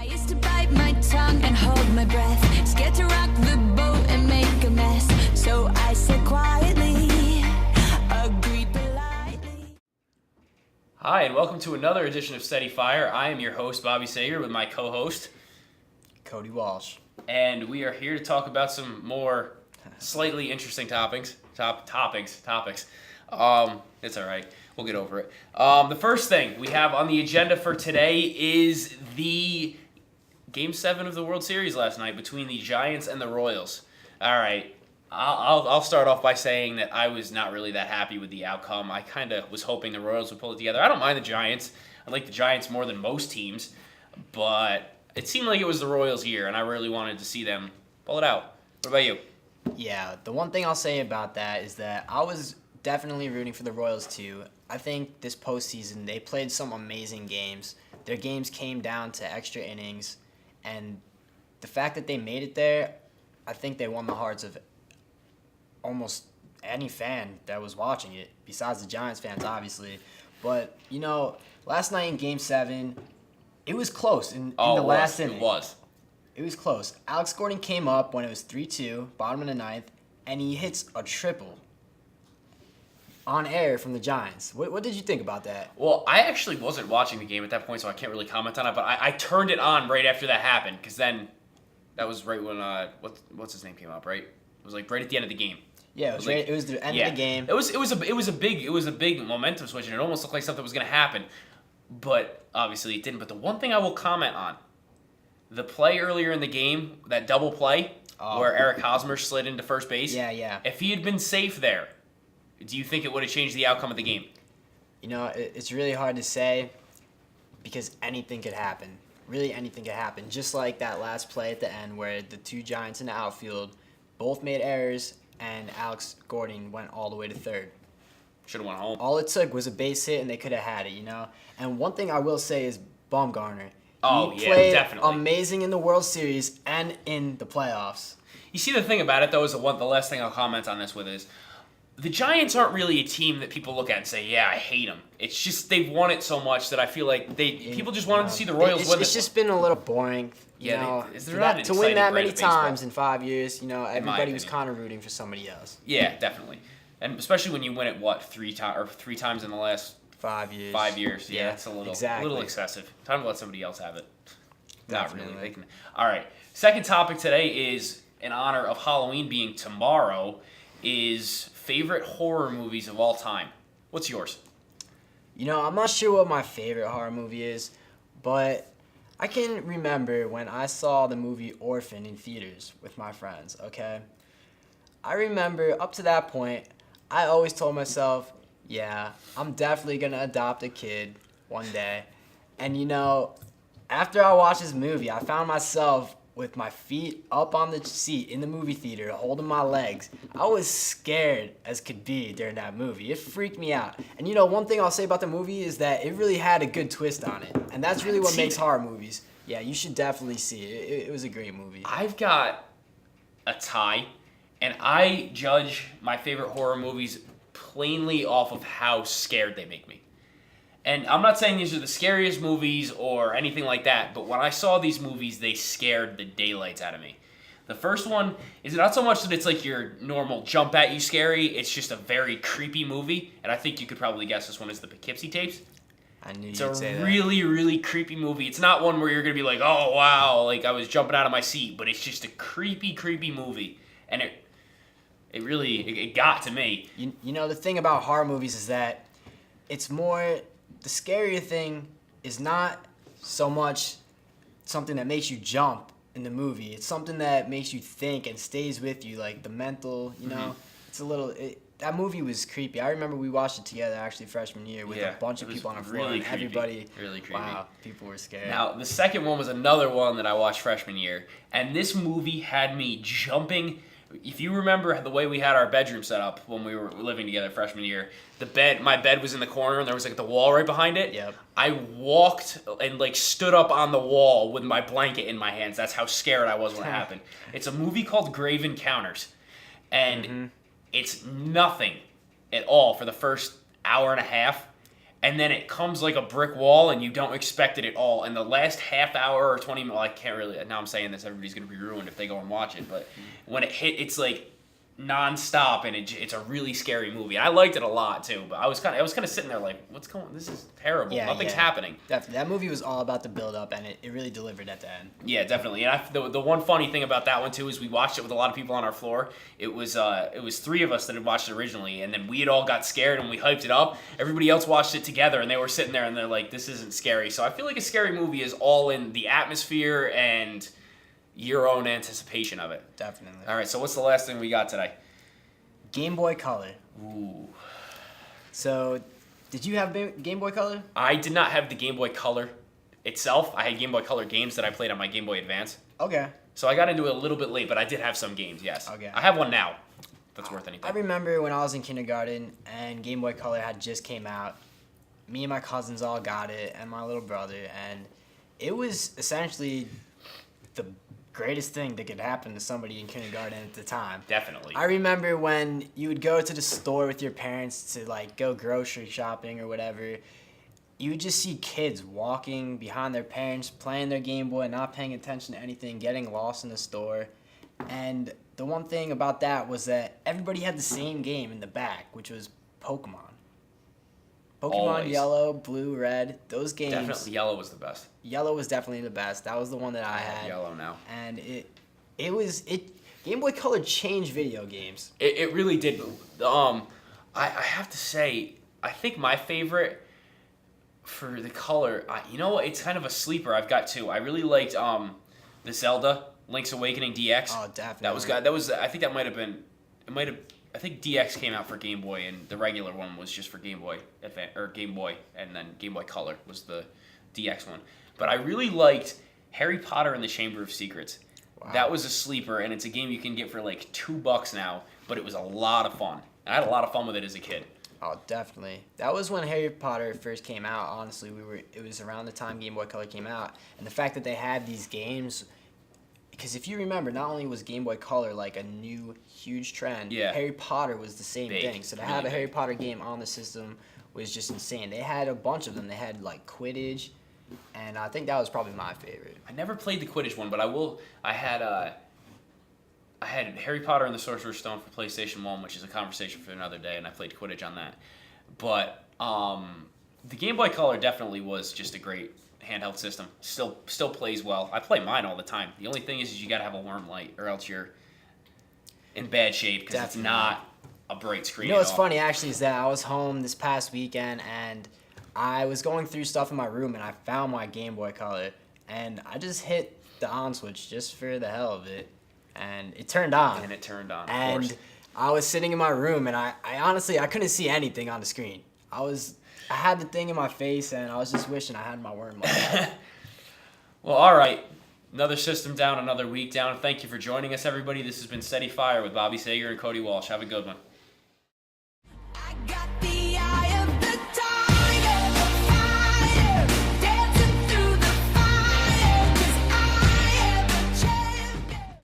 used to bite my tongue and hold my breath, scared to rock the boat and make a mess. So I said quietly, agreed politely. Hi, and welcome to another edition of Steady Fire. I am your host, Bobby Sager, with my co-host, Cody Walsh. and we are here to talk about some more slightly interesting topics. It's all right. We'll get over it. The first thing we have on the agenda for today is the Game 7 of the World Series last night between the Giants and the Royals. All right. I'll start off by saying that I was not really that happy with the outcome. I kind of was hoping the Royals would pull it together. I don't mind the Giants. I like the Giants more than most teams, but it seemed like it was the Royals' year, and I really wanted to see them pull it out. What about you? Yeah, the one thing I'll say about that is that I was definitely rooting for the Royals too. I think this postseason they played some amazing games. Their games came down to extra innings, and the fact that they made it there, I think they won the hearts of almost any fan that was watching it, besides the Giants fans, obviously. But, you know, last night in Game 7, it was close in the last inning. It was. It was close. Alex Gordon came up when it was 3-2, bottom of the ninth, and he hits a triple on air from the Giants. What did you think about that? Well, I actually wasn't watching the game at that point, so I can't really comment on it, but I turned it on right after that happened, because then that was right when, what's his name came up, right? It was like right at the end of the game. Yeah, it was the end of the game. It was a big momentum switch, and it almost looked like something was going to happen, but obviously it didn't. But the one thing I will comment on, the play earlier in the game, that double play where Eric Hosmer slid into first base. Yeah. If he had been safe there, do you think it would have changed the outcome of the game? You know, it's really hard to say because anything could happen. Really, anything could happen. Just like that last play at the end where the two Giants in the outfield both made errors and Alex Gordon went all the way to third. Should have went home. All it took was a base hit and they could have had it, you know? And one thing I will say is Bumgarner. He played definitely amazing in the World Series and in the playoffs. You see, the thing about it, though, is the last thing I'll comment on this with is the Giants aren't really a team that people look at and say, yeah, I hate them. It's just they've won it so much that I feel like people just wanted to see the Royals win. It's just been a little boring. You know, to win that many times in 5 years, you know, everybody was kind of rooting for somebody else. Yeah, definitely. And especially when you win it, three times in the last 5 years. 5 years. Yeah, it's a little excessive. Time to let somebody else have it. Definitely. Not really. All right. Second topic today is, in honor of Halloween being tomorrow, is favorite horror movies of all time. What's yours? You know, I'm not sure what my favorite horror movie is, but I can remember when I saw the movie Orphan in theaters with my friends, okay? I remember up to that point, I always told myself, yeah, I'm definitely going to adopt a kid one day. And, you know, after I watched this movie, I found myself with my feet up on the seat in the movie theater, holding my legs. I was scared as could be during that movie. It freaked me out. And you know, one thing I'll say about the movie is that it really had a good twist on it. And that's really what makes horror movies. Yeah, you should definitely see it. It was a great movie. I've got a tie, and I judge my favorite horror movies plainly off of how scared they make me. And I'm not saying these are the scariest movies or anything like that, but when I saw these movies, they scared the daylights out of me. The first one is not so much that it's like your normal jump at you scary, it's just a very creepy movie, and I think you could probably guess this one is the Poughkeepsie Tapes. I knew it's you'd say that. It's a really, really creepy movie. It's not one where you're going to be like, oh, wow, like I was jumping out of my seat, but it's just a creepy, creepy movie, and it really got to me. You know, the thing about horror movies is that it's more... The scarier thing is not so much something that makes you jump in the movie. It's something that makes you think and stays with you, like the mental, you know. It's a little... that movie was creepy. I remember we watched it together actually freshman year with a bunch of people on the floor. Really and creepy. Everybody... Really creepy. Wow, people were scared. Now, the second one was another one that I watched freshman year, and this movie had me jumping... If you remember the way we had our bedroom set up when we were living together freshman year, my bed was in the corner and there was like the wall right behind it. Yep. I walked and like stood up on the wall with my blanket in my hands. That's how scared I was when it happened. It's a movie called Grave Encounters, and it's nothing at all for the first hour and a half, and then it comes like a brick wall, and you don't expect it at all. And the last half hour or 20 minutes, well, I can't really. Now I'm saying this, everybody's gonna be ruined if they go and watch it. But when it hit, it's like non-stop, and it's a really scary movie. I liked it a lot too, but I was kind of sitting there like, what's going? This is terrible. Yeah, Nothing's yeah. happening. Definitely. That movie was all about the build-up, and it really delivered at the end. Yeah, definitely. And the one funny thing about that one too is we watched it with a lot of people on our floor. It was 3 of us that had watched it originally, and then we had all got scared and we hyped it up. Everybody else watched it together, and they were sitting there and they're like, "This isn't scary." So I feel like a scary movie is all in the atmosphere and your own anticipation of it. Definitely. All right. So what's the last thing we got today? Game Boy Color. Ooh. So, did you have Game Boy Color? I did not have the Game Boy Color itself. I had Game Boy Color games that I played on my Game Boy Advance. Okay. So I got into it a little bit late, but I did have some games, yes. Okay. I have one now. That's worth I anything. remember when I was in kindergarten and Game Boy Color had just came out. Me and my cousins all got it, and my little brother, and it was essentially the greatest thing that could happen to somebody in kindergarten at the time. Definitely. I remember when you would go to the store with your parents to like go grocery shopping or whatever. You would just see kids walking behind their parents, playing their Game Boy, not paying attention to anything, getting lost in the store. And the one thing about that was that everybody had the same game in the back, which was Pokemon. Pokemon Always. Yellow, Blue, Red, those games. Definitely. Yellow was the best. Yellow was definitely the best. That was the one that I have had. Yellow now. And Game Boy Color changed video games. It really did. I have to say, I think my favorite for the color, you know what? It's kind of a sleeper. I've got two. I really liked the Zelda Link's Awakening DX. Oh, definitely. That was. I think that might have been. It might have. I think DX came out for Game Boy, and the regular one was just for Game Boy or Game Boy, and then Game Boy Color was the DX one. But I really liked Harry Potter and the Chamber of Secrets. Wow. That was a sleeper, and it's a game you can get for like $2 now. But it was a lot of fun. I had a lot of fun with it as a kid. Oh, definitely. That was when Harry Potter first came out. Honestly, it was around the time Game Boy Color came out, and the fact that they had these games. Because if you remember, not only was Game Boy Color like a new huge trend, Yeah. Harry Potter was the same Big. thing. So to Really have a big. Harry Potter game on the system was just insane. They had a bunch of them. They had like Quidditch, and I think that was probably my favorite. I never played the Quidditch one, but I had Harry Potter and the Sorcerer's Stone for PlayStation 1, which is a conversation for another day, and I played Quidditch on that. But the Game Boy Color definitely was just a great handheld system. Still plays well. I play mine all the time. The only thing is you got to have a warm light, or else you're in bad shape because it's Definitely. not a bright screen. You know at what's all. funny actually is that I was home this past weekend and I was going through stuff in my room and I found my Game Boy Color and I just hit the on switch just for the hell of it and it turned on. And it turned on, of And course. I was sitting in my room and I honestly I couldn't see anything on the screen. I had the thing in my face and I was just wishing I had my worm light. Well, all right. Another system down, another week down. Thank you for joining us, everybody. This has been Steady Fire with Bobby Sager and Cody Walsh. Have a good one.